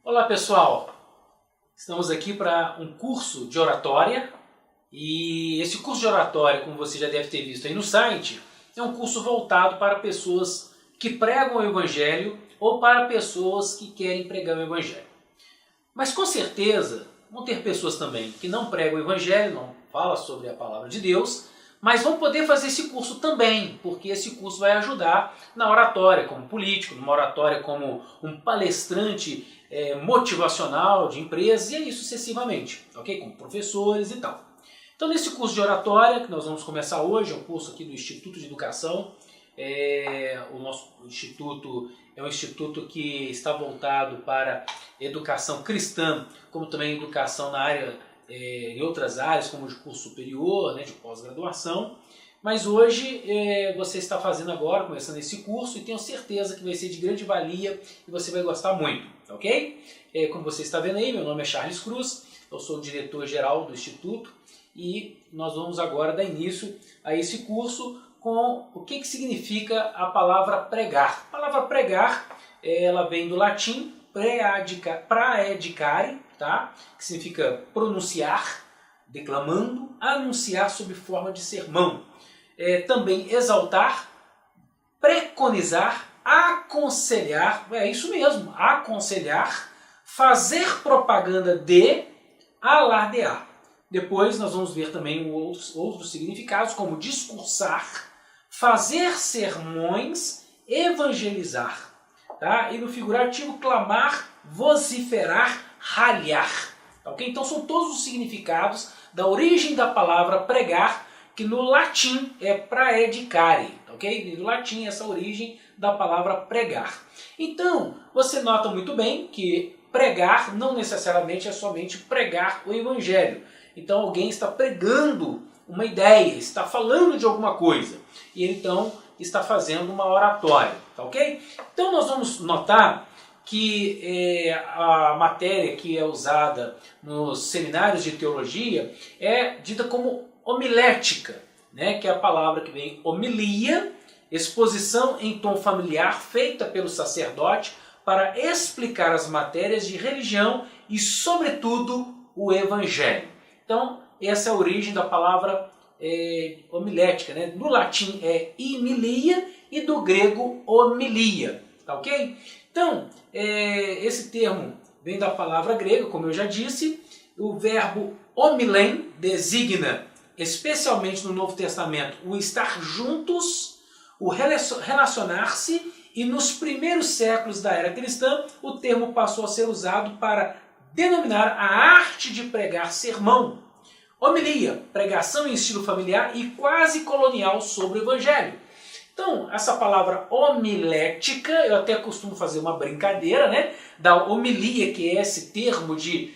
Olá pessoal, estamos aqui para um curso de oratória e esse curso de oratória, como você já deve ter visto aí no site, é um curso voltado para pessoas que pregam o Evangelho ou para pessoas que querem pregar o Evangelho. Mas com certeza vão ter pessoas também que não pregam o Evangelho, não falam sobre a palavra de Deus, mas vão poder fazer esse curso também, porque esse curso vai ajudar na oratória como político, numa oratória como um palestrante motivacional de empresas e aí sucessivamente, ok? Como professores e tal. Então nesse curso de oratória, que nós vamos começar hoje, é um curso aqui do Instituto de Educação, o nosso instituto é um instituto que está voltado para educação cristã, como também educação na área, em outras áreas, como de curso superior, né, de pós-graduação. Mas hoje você está fazendo agora, começando esse curso, e tenho certeza que vai ser de grande valia e você vai gostar muito, ok? Como você está vendo aí, meu nome é Charles Cruz, eu sou o diretor-geral do Instituto e nós vamos agora dar início a esse curso com o que significa a palavra pregar. A palavra pregar, ela vem do latim praedicare, tá? Que significa pronunciar, declamando, anunciar sob forma de sermão. Também exaltar, preconizar, aconselhar, é isso mesmo, aconselhar, fazer propaganda de, alardear. Depois nós vamos ver também outros significados, como discursar, fazer sermões, evangelizar. Tá? E no figurativo, clamar, vociferar, ralhar. Okay? Então são todos os significados da origem da palavra pregar, que no latim é praedicare. Okay? No latim essa origem da palavra pregar. Então você nota muito bem que pregar não necessariamente é somente pregar o evangelho. Então alguém está pregando uma ideia, está falando de alguma coisa. E ele então está fazendo uma oratória. Tá ok? Então nós vamos notar que a matéria que é usada nos seminários de teologia é dita como homilética, né? Que é a palavra que vem homilia, exposição em tom familiar feita pelo sacerdote para explicar as matérias de religião e, sobretudo, o Evangelho. Então, essa é a origem da palavra homilética, né? No latim é homilia e do grego homilia, tá ok? Então, esse termo vem da palavra grega, como eu já disse. O verbo homilen designa, especialmente no Novo Testamento, o estar juntos, o relacionar-se, e nos primeiros séculos da era cristã, o termo passou a ser usado para denominar a arte de pregar sermão. Homilia, pregação em estilo familiar e quase colonial sobre o Evangelho. Então, essa palavra homilética, eu até costumo fazer uma brincadeira, né? Da homilia, que é esse termo de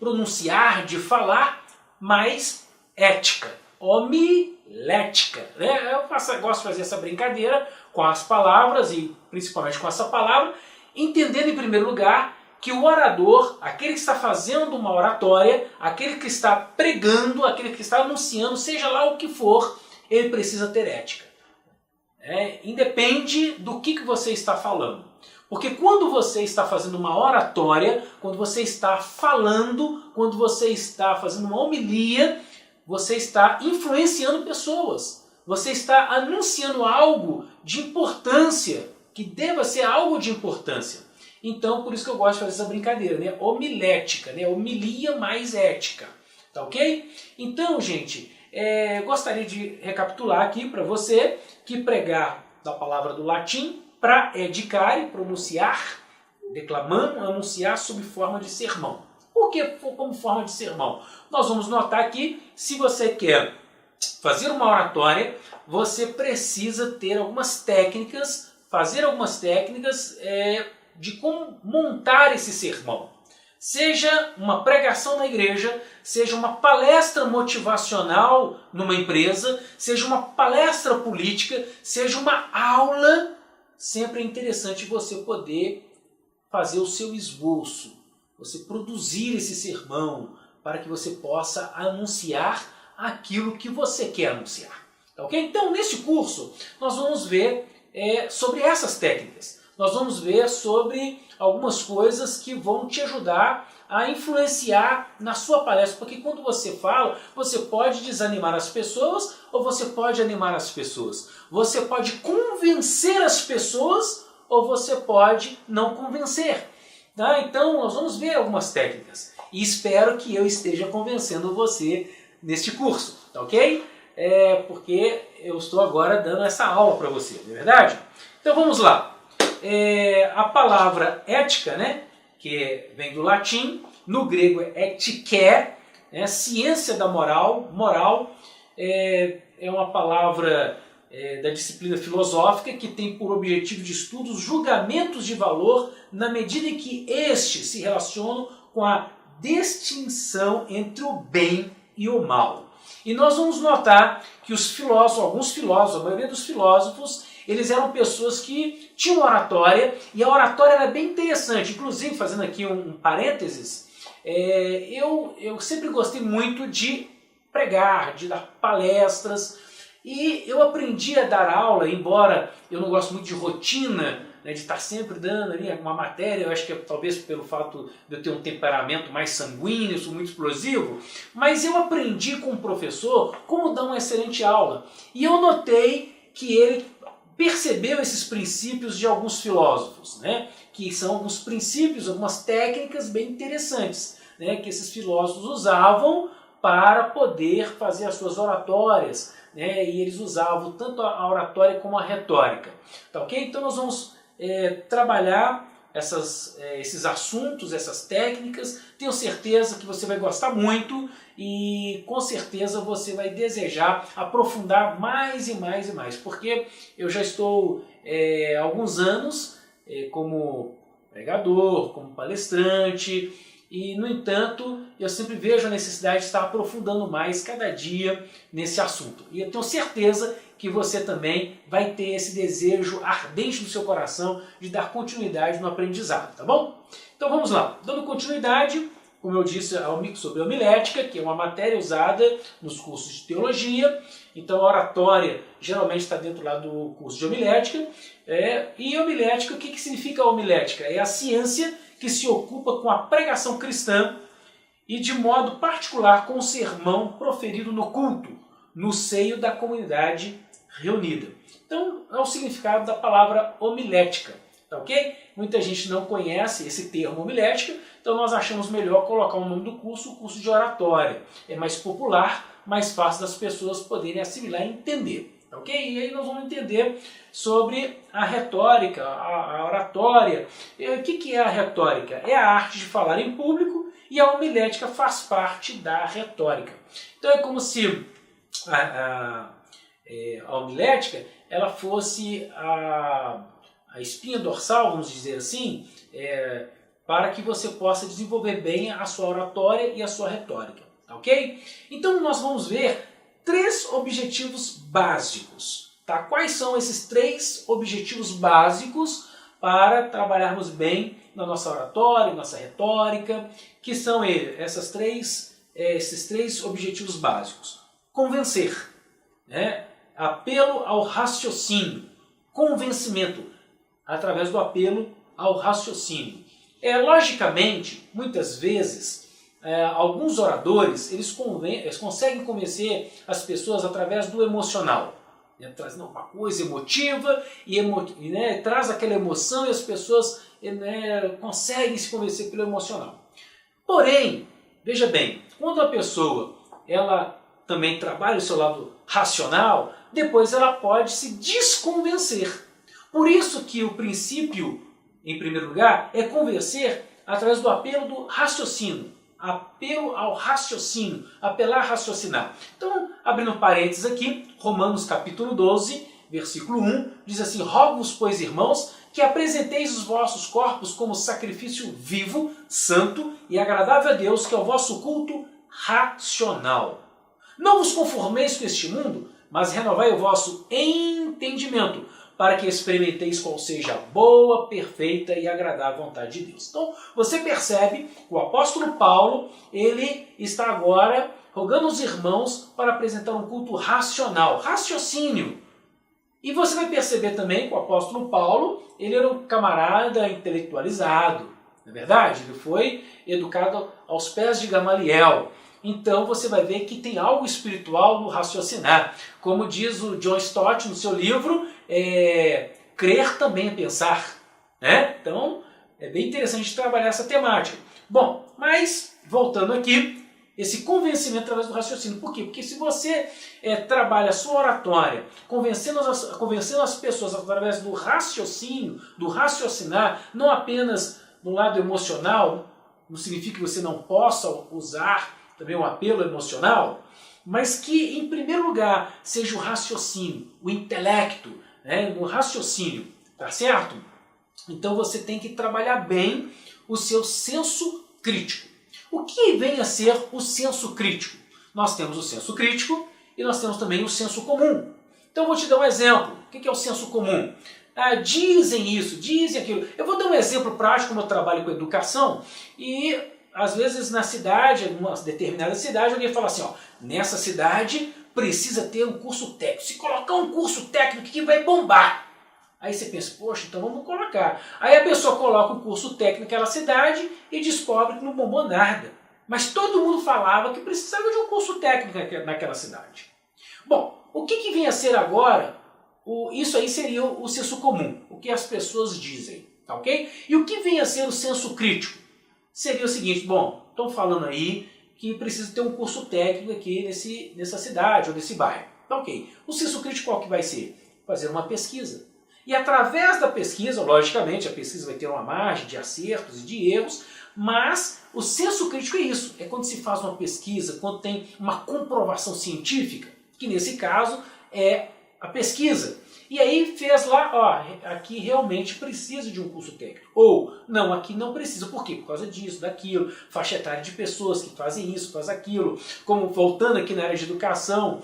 pronunciar, de falar, mas ética. Homilética. Né? Eu gosto de fazer essa brincadeira com as palavras, e principalmente com essa palavra, entendendo em primeiro lugar que o orador, aquele que está fazendo uma oratória, aquele que está pregando, aquele que está anunciando, seja lá o que for, ele precisa ter ética. Independe do que você está falando. Porque quando você está fazendo uma oratória, quando você está falando, quando você está fazendo uma homilia, você está influenciando pessoas. Você está anunciando algo de importância, que deva ser algo de importância. Então, por isso que eu gosto de fazer essa brincadeira, né? Homilética, né? Homilia mais ética. Tá ok? Então, gente, gostaria de recapitular aqui para você que pregar, da palavra do latim, praedicare, pronunciar, declamando, anunciar sob forma de sermão. Por que como forma de sermão? Nós vamos notar que, se você quer fazer uma oratória, você precisa ter algumas técnicas, fazer algumas técnicas de como montar esse sermão. Seja uma pregação na igreja, seja uma palestra motivacional numa empresa, seja uma palestra política, seja uma aula, sempre é interessante você poder fazer o seu esboço, você produzir esse sermão para que você possa anunciar aquilo que você quer anunciar. Tá ok? Então, nesse curso, nós vamos ver sobre essas técnicas. nós vamos ver sobre algumas coisas que vão te ajudar a influenciar na sua palestra, porque quando você fala, você pode desanimar as pessoas ou você pode animar as pessoas. Você pode convencer as pessoas ou você pode não convencer. Tá? Então, nós vamos ver algumas técnicas e espero que eu esteja convencendo você neste curso, tá ok? Porque eu estou agora dando essa aula para você, não é verdade? Então vamos lá. A palavra ética, né, que vem do latim, no grego é etike, ciência da moral. Moral é uma palavra da disciplina filosófica que tem por objetivo de estudo os julgamentos de valor na medida em que estes se relacionam com a distinção entre o bem e o mal. E nós vamos notar que os filósofos, alguns filósofos, a maioria dos filósofos, eles eram pessoas que tinham oratória, e a oratória era bem interessante. Inclusive, fazendo aqui um parênteses, eu sempre gostei muito de pregar, de dar palestras, e eu aprendi a dar aula, embora eu não gosto muito de rotina, de estar sempre dando ali uma matéria. Eu acho que talvez pelo fato de eu ter um temperamento mais sanguíneo, sou muito explosivo, mas eu aprendi com o professor como dar uma excelente aula. E eu notei que ele percebeu esses princípios de alguns filósofos, né? Que são alguns princípios, algumas técnicas bem interessantes, né? Que esses filósofos usavam para poder fazer as suas oratórias, né? E eles usavam tanto a oratória como a retórica. Tá ok? Então nós vamos trabalhar esses assuntos, essas técnicas. Tenho certeza que você vai gostar muito e com certeza você vai desejar aprofundar mais e mais e mais, porque eu já estou há alguns anos como pregador, como palestrante, e no entanto eu sempre vejo a necessidade de estar aprofundando mais cada dia nesse assunto. E eu tenho certeza que você também vai ter esse desejo ardente no seu coração de dar continuidade no aprendizado, tá bom? Então vamos lá, dando continuidade, como eu disse, sobre a homilética, que é uma matéria usada nos cursos de teologia. Então a oratória geralmente está dentro lá do curso de homilética. E homilética, o que significa a homilética? É a ciência que se ocupa com a pregação cristã e de modo particular com o sermão proferido no culto, no seio da comunidade reunida. Então é o significado da palavra homilética, tá ok? Muita gente não conhece esse termo homilética, então nós achamos melhor colocar o nome do curso, o curso de oratória. É mais popular, mais fácil das pessoas poderem assimilar e entender. Ok? E aí nós vamos entender sobre a retórica, a oratória. O que é a retórica? É a arte de falar em público, e a homilética faz parte da retórica. Então é como se a homilética ela fosse a espinha dorsal, vamos dizer assim, para que você possa desenvolver bem a sua oratória e a sua retórica. Ok? Então nós vamos ver 3 objetivos básicos. Tá? Quais são esses 3 objetivos básicos para trabalharmos bem na nossa oratória, nossa retórica? Que são esses 3 objetivos básicos. Convencer, né? Apelo ao raciocínio, convencimento, através do apelo ao raciocínio. Logicamente, muitas vezes, alguns oradores eles conseguem convencer as pessoas através do emocional. Traz uma coisa emotiva e traz aquela emoção e as pessoas conseguem se convencer pelo emocional. Porém, veja bem, quando a pessoa ela também trabalha o seu lado racional, depois ela pode se desconvencer. Por isso que o princípio, em primeiro lugar, é convencer através do apelo do raciocínio. Apelo ao raciocínio, apelar a raciocinar. Então, abrindo parênteses aqui, Romanos capítulo 12, versículo 1, diz assim: rogo-vos, pois, irmãos, que apresenteis os vossos corpos como sacrifício vivo, santo e agradável a Deus, que é o vosso culto racional. Não vos conformeis com este mundo, mas renovai o vosso entendimento, para que experimenteis qual seja a boa, perfeita e agradável vontade de Deus. Então, você percebe que o apóstolo Paulo, ele está agora rogando aos irmãos para apresentar um culto racional, raciocínio. E você vai perceber também que o apóstolo Paulo, ele era um camarada intelectualizado, não é verdade? Ele foi educado aos pés de Gamaliel. Então você vai ver que tem algo espiritual no raciocinar. Como diz o John Stott no seu livro, crer também é pensar. Né? Então é bem interessante trabalhar essa temática. Bom, mas voltando aqui, esse convencimento através do raciocínio. Por quê? Porque se você trabalha a sua oratória, convencendo as pessoas através do raciocínio, do raciocinar, não apenas no lado emocional, não significa que você não possa usar também um apelo emocional, mas que, em primeiro lugar, seja o raciocínio, o intelecto, né, o raciocínio, tá certo? Então você tem que trabalhar bem o seu senso crítico. O que vem a ser o senso crítico? Nós temos o senso crítico e nós temos também o senso comum. Então eu vou te dar um exemplo. O que é o senso comum? Dizem isso, dizem aquilo. Eu vou dar um exemplo prático, como eu trabalho com educação, e às vezes na cidade, em uma determinada cidade, alguém fala assim, ó, nessa cidade precisa ter um curso técnico. Se colocar um curso técnico que vai bombar. Aí você pensa, poxa, então vamos colocar. Aí a pessoa coloca um curso técnico naquela cidade e descobre que não bombou nada. Mas todo mundo falava que precisava de um curso técnico naquela cidade. Bom, o que vem a ser agora? Isso aí seria o senso comum, o que as pessoas dizem, tá ok? E o que vem a ser o senso crítico? Seria o seguinte, bom, estão falando aí que precisa ter um curso técnico aqui nessa cidade ou nesse bairro. Tá ok. O senso crítico qual que vai ser? Fazer uma pesquisa. E através da pesquisa, logicamente, a pesquisa vai ter uma margem de acertos e de erros, mas o senso crítico é isso. É quando se faz uma pesquisa, quando tem uma comprovação científica, que nesse caso é a pesquisa. E aí fez lá, ó, aqui realmente precisa de um curso técnico. Ou, não, aqui não precisa. Por quê? Por causa disso, daquilo, faixa etária de pessoas que fazem isso, fazem aquilo. Como, voltando aqui na área de educação,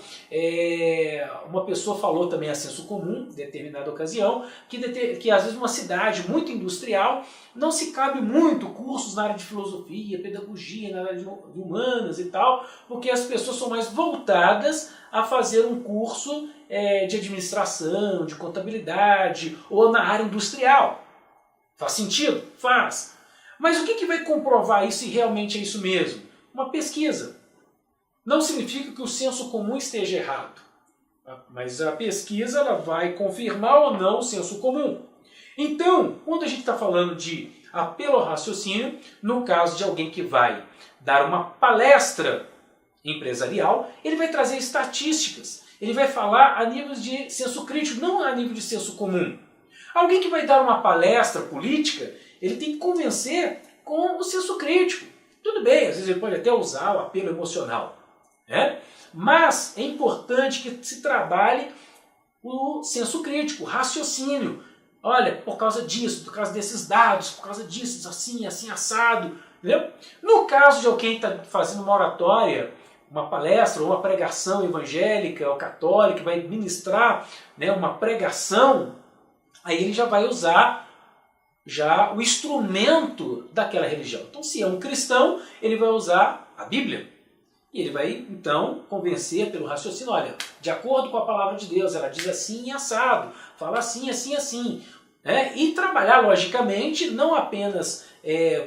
uma pessoa falou também a senso comum, em determinada ocasião, que às vezes uma cidade muito industrial não se cabe muito cursos na área de filosofia, pedagogia, na área de humanas e tal, porque as pessoas são mais voltadas a fazer um curso de administração, de contabilidade ou na área industrial. Faz sentido? Faz. Mas o que vai comprovar isso e realmente é isso mesmo? Uma pesquisa. Não significa que o senso comum esteja errado, mas a pesquisa ela vai confirmar ou não o senso comum. Então, quando a gente está falando de apelo ao raciocínio, no caso de alguém que vai dar uma palestra empresarial, ele vai trazer estatísticas. Ele vai falar a nível de senso crítico, não a nível de senso comum. Alguém que vai dar uma palestra política, ele tem que convencer com o senso crítico. Tudo bem, às vezes ele pode até usar o apelo emocional, né? Mas é importante que se trabalhe o senso crítico, o raciocínio. Olha, por causa disso, por causa desses dados, por causa disso, assim, assim, assado. Entendeu? No caso de alguém que está fazendo uma oratória, uma palestra ou uma pregação evangélica ou católica, vai ministrar, né, uma pregação, aí ele já vai usar o instrumento daquela religião. Então, se é um cristão, ele vai usar a Bíblia. E ele vai, então, convencer pelo raciocínio, olha, de acordo com a palavra de Deus, ela diz assim e assado, fala assim, assim, assim. E trabalhar, logicamente, não apenas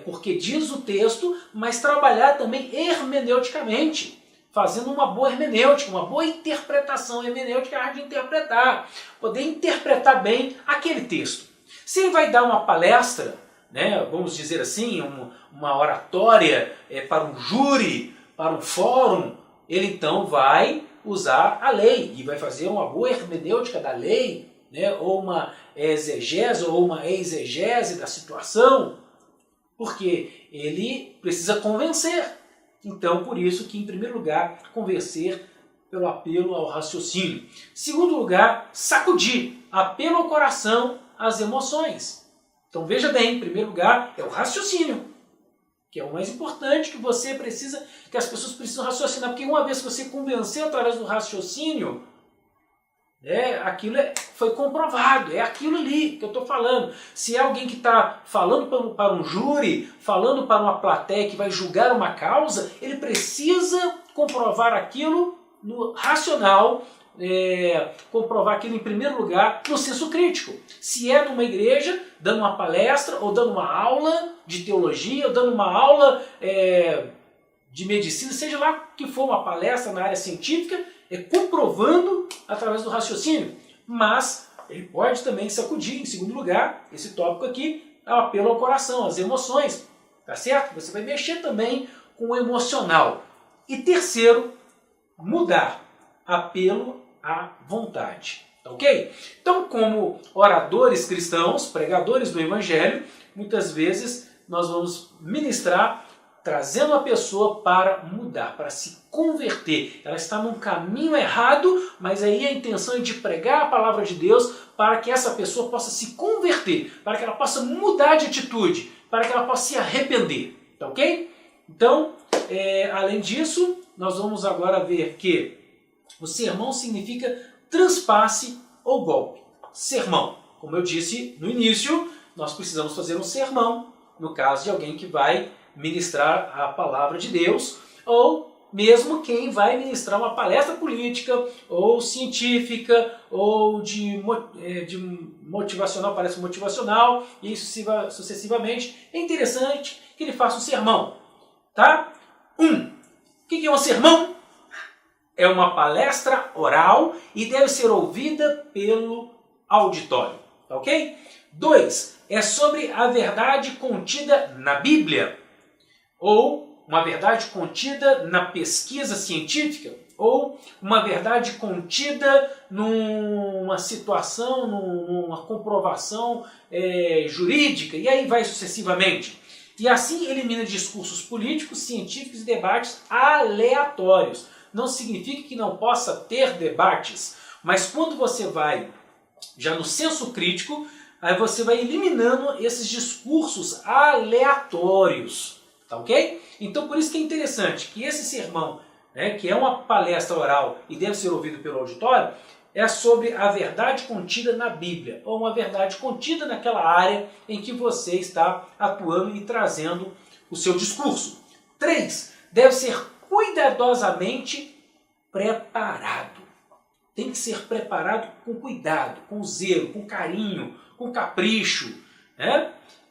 porque diz o texto, mas trabalhar também hermeneuticamente, fazendo uma boa hermenêutica, uma boa interpretação. Hermenêutica é a arte de interpretar, poder interpretar bem aquele texto. Se ele vai dar uma palestra, né, vamos dizer assim, uma oratória para um júri, para um fórum, ele então vai usar a lei e vai fazer uma boa hermenêutica da lei, né, ou uma exegese ou uma exegese da situação, porque ele precisa convencer. Então, por isso que, em primeiro lugar, convencer pelo apelo ao raciocínio. Segundo lugar, sacudir, apelo ao coração, às emoções. Então, veja bem, em primeiro lugar, é o raciocínio, que é o mais importante, que você precisa, que as pessoas precisam raciocinar, porque uma vez que você convenceu através do raciocínio, aquilo foi comprovado, é aquilo ali que eu estou falando. Se é alguém que está falando para um júri, falando para uma plateia que vai julgar uma causa, ele precisa comprovar aquilo no racional, comprovar aquilo em primeiro lugar no senso crítico. Se é numa igreja, dando uma palestra, ou dando uma aula de teologia, ou dando uma aula de medicina, seja lá que for uma palestra na área científica, comprovando através do raciocínio. Mas ele pode também sacudir, em segundo lugar, esse tópico aqui, é o apelo ao coração, às emoções. Tá certo? Você vai mexer também com o emocional. E terceiro, mudar. Apelo à vontade. Tá ok? Então, como oradores cristãos, pregadores do Evangelho, muitas vezes nós vamos ministrar trazendo a pessoa para mudar, para se converter. Ela está num caminho errado, mas aí a intenção é de pregar a palavra de Deus para que essa pessoa possa se converter, para que ela possa mudar de atitude, para que ela possa se arrepender. Tá ok? Então, além disso, nós vamos agora ver que o sermão significa transpasse ou golpe. Sermão, como eu disse no início, nós precisamos fazer um sermão, no caso de alguém que vai ministrar a palavra de Deus, ou mesmo quem vai ministrar uma palestra política, ou científica, ou de motivacional, palestra motivacional, e sucessivamente. É interessante que ele faça um sermão. Tá? O que é um sermão? É uma palestra oral e deve ser ouvida pelo auditório. Tá ok? 2. É sobre a verdade contida na Bíblia, ou uma verdade contida na pesquisa científica, ou uma verdade contida numa situação, numa comprovação jurídica, e aí vai sucessivamente. E assim elimina discursos políticos, científicos e debates aleatórios. Não significa que não possa ter debates, mas quando você vai já no senso crítico, aí você vai eliminando esses discursos aleatórios. Tá ok? Então por isso que é interessante que esse sermão, que é uma palestra oral e deve ser ouvido pelo auditório, é sobre a verdade contida na Bíblia, ou uma verdade contida naquela área em que você está atuando e trazendo o seu discurso. 3. Deve ser cuidadosamente preparado. Tem que ser preparado com cuidado, com zelo, com carinho, com capricho.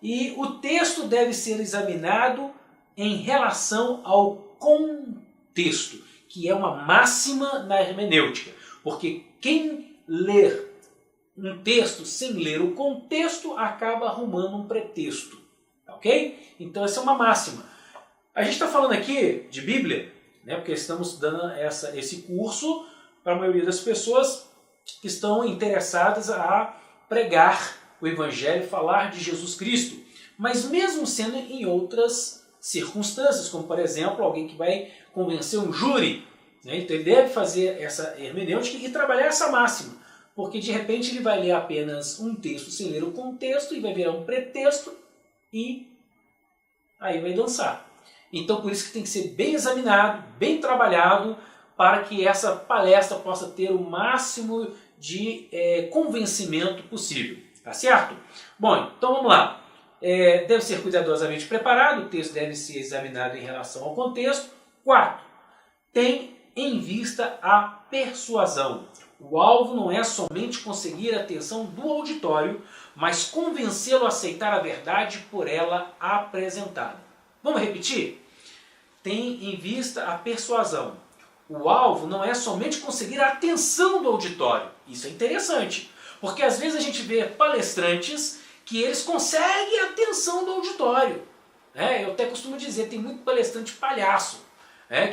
E o texto deve ser examinado em relação ao contexto, que é uma máxima na hermenêutica. Porque quem ler um texto sem ler o contexto acaba arrumando um pretexto. Ok? Então essa é uma máxima. A gente está falando aqui de Bíblia, porque estamos dando esse curso para a maioria das pessoas que estão interessadas a pregar o Evangelho, falar de Jesus Cristo. Mas mesmo sendo em outras circunstâncias, como por exemplo, alguém que vai convencer um júri, então ele deve fazer essa hermenêutica e trabalhar essa máxima, porque de repente ele vai ler apenas um texto sem ler o contexto e vai virar um pretexto e aí vai dançar. Então por isso que tem que ser bem examinado, bem trabalhado, para que essa palestra possa ter o máximo de convencimento possível. Tá certo? Bom, então vamos lá. Deve ser cuidadosamente preparado, o texto deve ser examinado em relação ao contexto. 4. Tem em vista a persuasão. O alvo não é somente conseguir a atenção do auditório, mas convencê-lo a aceitar a verdade por ela apresentada. Vamos repetir? Tem em vista a persuasão. O alvo não é somente conseguir a atenção do auditório. Isso é interessante, porque às vezes a gente vê palestrantes que eles conseguem a atenção do auditório. Eu até costumo dizer, tem muito palestrante palhaço,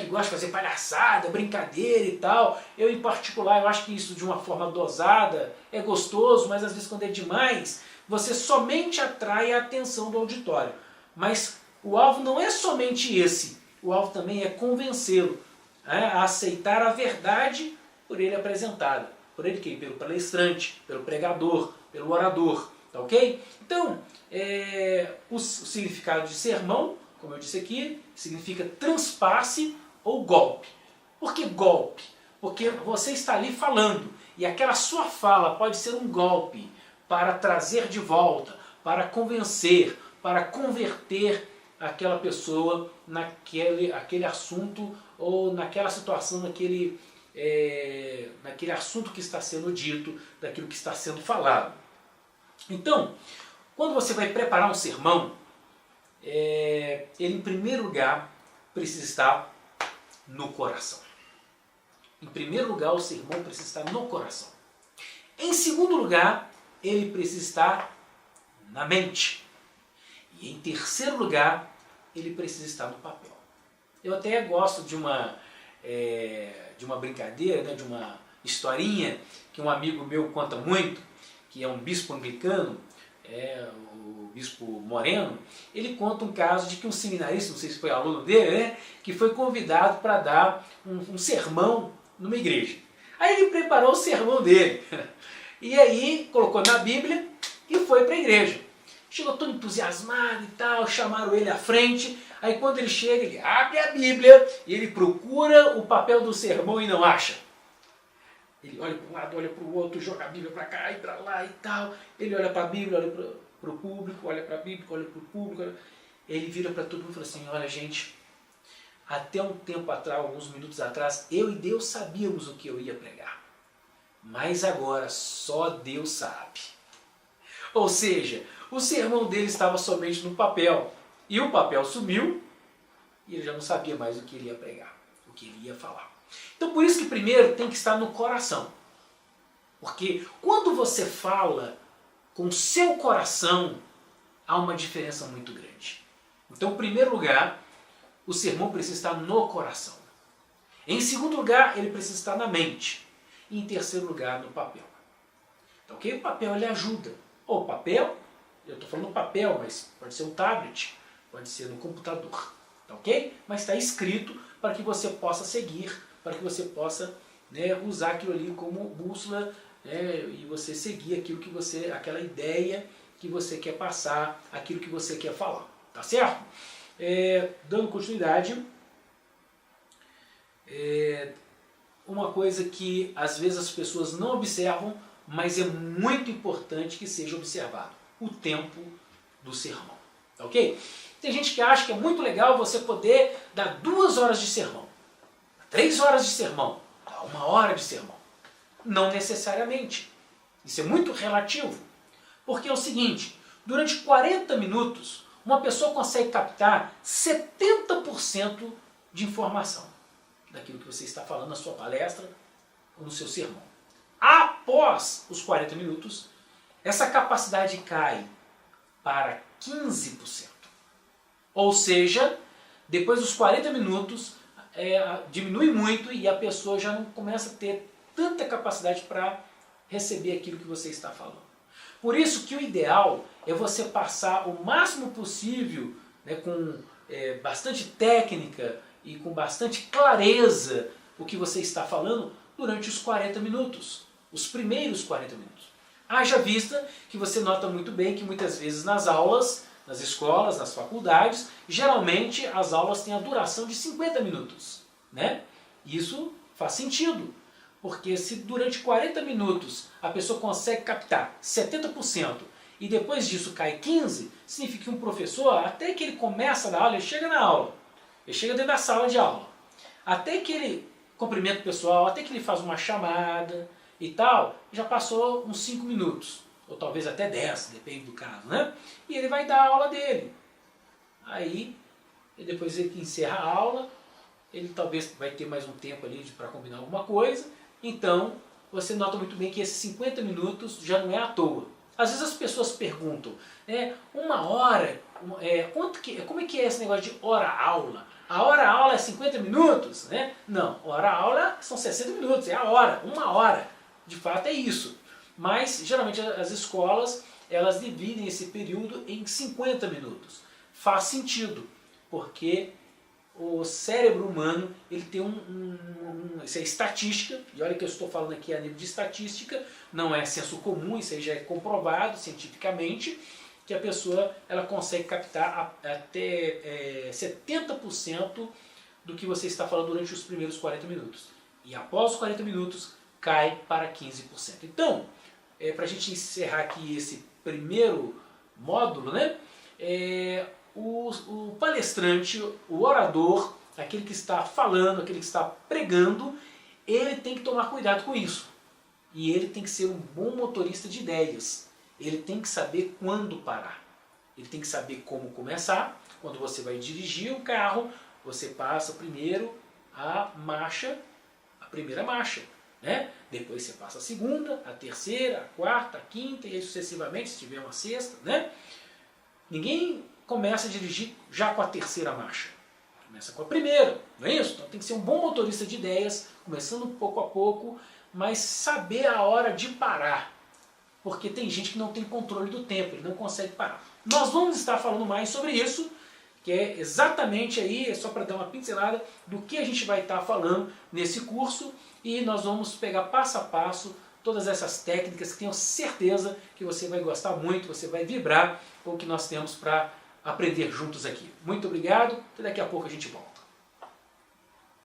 que gosta de fazer palhaçada, brincadeira e tal. Eu, em particular, eu acho que isso de uma forma dosada é gostoso, mas às vezes quando é demais, você somente atrai a atenção do auditório. Mas o alvo não é somente esse, o alvo também é convencê-lo a aceitar a verdade por ele apresentada. Por ele quem? Pelo palestrante, pelo pregador, pelo orador. Tá ok? Então, o significado de sermão, como eu disse aqui, significa transpasse ou golpe. Por que golpe? Porque você está ali falando e aquela sua fala pode ser um golpe para trazer de volta, para convencer, para converter aquela pessoa naquele assunto ou naquela situação, naquele naquele assunto que está sendo dito, daquilo que está sendo falado. Então, quando você vai preparar um sermão, ele em primeiro lugar precisa estar no coração. Em primeiro lugar, o sermão precisa estar no coração. Em segundo lugar, ele precisa estar na mente. E em terceiro lugar, ele precisa estar no papel. Eu até gosto de uma brincadeira, né, de uma historinha que um amigo meu conta muito, que é um bispo anglicano, o bispo Moreno. Ele conta um caso de que um seminarista, não sei se foi aluno dele, né, que foi convidado para dar um sermão numa igreja. Aí ele preparou o sermão dele, e aí colocou na Bíblia e foi para a igreja. Chegou todo entusiasmado e tal, chamaram ele à frente. Aí quando ele chega, ele abre a Bíblia e ele procura o papel do sermão e não acha. Ele olha para um lado, olha para o outro, joga a Bíblia para cá e para lá e tal. Ele olha para a Bíblia, olha para o público, olha para a Bíblia, olha para o público. Ele vira para todo mundo e fala assim, olha gente, até um tempo atrás, alguns minutos atrás, eu e Deus sabíamos o que eu ia pregar. Mas agora só Deus sabe. Ou seja, o sermão dele estava somente no papel. E o papel sumiu e ele já não sabia mais o que ele ia pregar, o que ele ia falar. Então por isso que primeiro tem que estar no coração. Porque quando você fala com o seu coração, há uma diferença muito grande. Então em primeiro lugar, o sermão precisa estar no coração. Em segundo lugar, ele precisa estar na mente. E em terceiro lugar, no papel. Então, o papel ele ajuda. Ou papel, eu estou falando papel, mas pode ser um tablet, pode ser no computador. Tá ok? Mas está escrito para que você possa seguir, para que você possa, né, usar aquilo ali como bússola, né, e você seguir aquilo que você, aquela ideia que você quer passar, aquilo que você quer falar. Tá certo? Dando continuidade, uma coisa que às vezes as pessoas não observam, mas é muito importante que seja observado: o tempo do sermão. Tá ok? Tem gente que acha que é muito legal você poder dar 2 horas de sermão, 3 horas de sermão, 1 hora de sermão. Não necessariamente. Isso é muito relativo. Porque é o seguinte, durante 40 minutos, uma pessoa consegue captar 70% de informação daquilo que você está falando na sua palestra ou no seu sermão. Após os 40 minutos, essa capacidade cai para 15%. Ou seja, depois dos 40 minutos, diminui muito e a pessoa já não começa a ter tanta capacidade para receber aquilo que você está falando. Por isso que o ideal é você passar o máximo possível, né, com bastante técnica e com bastante clareza o que você está falando durante os 40 minutos, os primeiros 40 minutos. Haja vista que você nota muito bem que muitas vezes nas aulas, nas escolas, nas faculdades, geralmente as aulas têm a duração de 50 minutos. Né? Isso faz sentido, porque se durante 40 minutos a pessoa consegue captar 70% e depois disso cai 15%, significa que um professor, até que ele começa na aula, ele chega na aula, ele chega dentro da sala de aula, até que ele cumprimenta o pessoal, até que ele faz uma chamada e tal, já passou uns 5 minutos, ou talvez até 10, depende do caso, né? E ele vai dar a aula dele. Aí, depois ele encerra a aula, ele talvez vai ter mais um tempo ali para combinar alguma coisa, então você nota muito bem que esses 50 minutos já não é à toa. Às vezes as pessoas perguntam, 1 hora, como é que é esse negócio de hora-aula? A hora-aula é 50 minutos? Né? Não, hora-aula são 60 minutos, é a hora, 1 hora. De fato é isso. Mas geralmente as escolas, elas dividem esse período em 50 minutos. Faz sentido, porque o cérebro humano ele tem isso é estatística, e olha que eu estou falando aqui a nível de estatística, não é senso comum, isso aí já é comprovado cientificamente, que a pessoa ela consegue captar até 70% do que você está falando durante os primeiros 40 minutos. E após os 40 minutos, cai para 15%. Então, para a gente encerrar aqui esse primeiro módulo, né, o palestrante, o orador, aquele que está falando, aquele que está pregando, ele tem que tomar cuidado com isso. E ele tem que ser um bom motorista de ideias. Ele tem que saber quando parar. Ele tem que saber como começar. Quando você vai dirigir o carro, você passa primeiro a primeira marcha, né? Depois você passa a segunda, a terceira, a quarta, a quinta e aí sucessivamente, se tiver uma sexta, né? Ninguém começa a dirigir já com a terceira marcha. Começa com a primeira, não é isso? Então tem que ser um bom motorista de ideias, começando pouco a pouco, mas saber a hora de parar. Porque tem gente que não tem controle do tempo, ele não consegue parar. Nós vamos estar falando mais sobre isso, que é exatamente aí, é só para dar uma pincelada do que a gente vai estar falando nesse curso, e nós vamos pegar passo a passo todas essas técnicas que tenho certeza que você vai gostar muito, você vai vibrar com o que nós temos para aprender juntos aqui. Muito obrigado, até daqui a pouco a gente volta.